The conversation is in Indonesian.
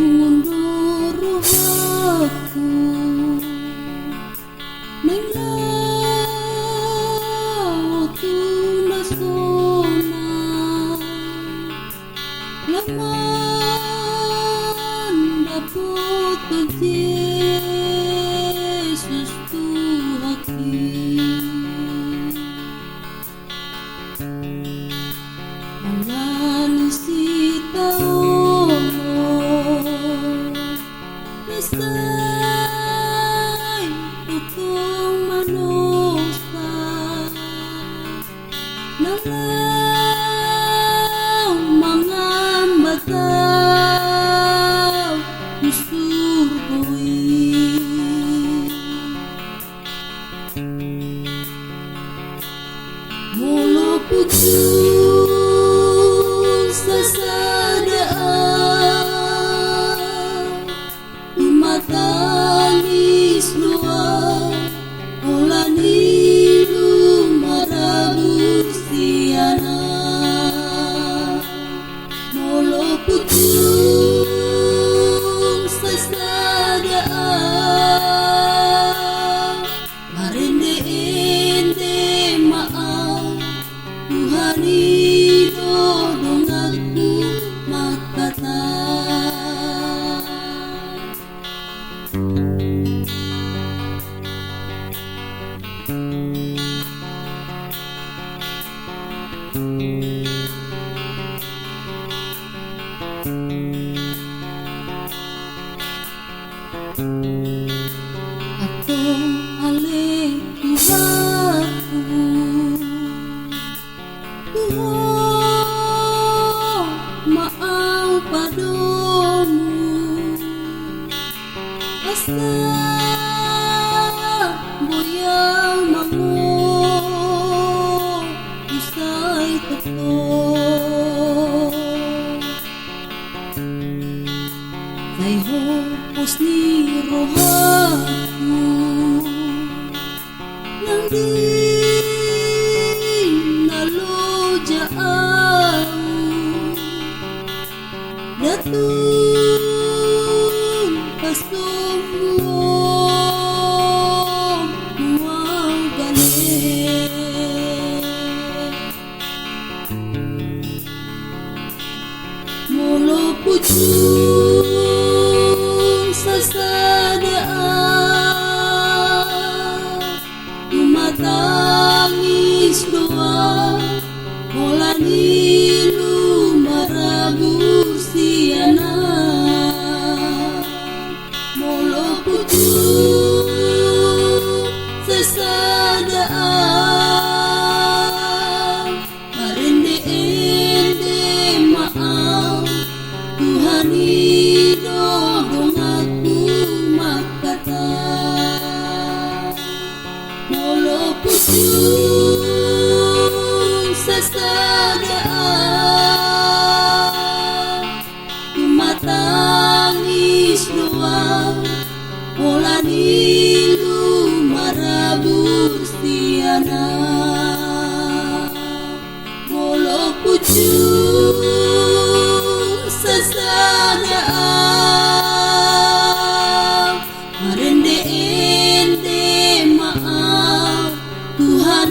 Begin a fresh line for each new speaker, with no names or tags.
Malundur aku neng laut nasona laman dapat Yesus Tuhaki alan sita Nasay tukong manusa nalaw mga mataw usurgoy mulu pucul sa sadaan matangis doa ulan hidup marabustiana molo putung sasadaan marende-ende maaf Tuhan idodong aku makata Ako alay Tuhanku Tuhan maaw padamu asa boyang mango usay totoo kay hopos ni rohaku nang di nalojaan datun pasumuong buang galit molo pucung sa sadaan tumatangis doa ulan hilu marabustiana molo pucung sa sadaan marende-ende maaf Tuhan idodong aku makata molo pucung sa sadaan tumatangis doa ulan hilu marabustiana molo pucung sa sadaan marende-ende maaf Tuhan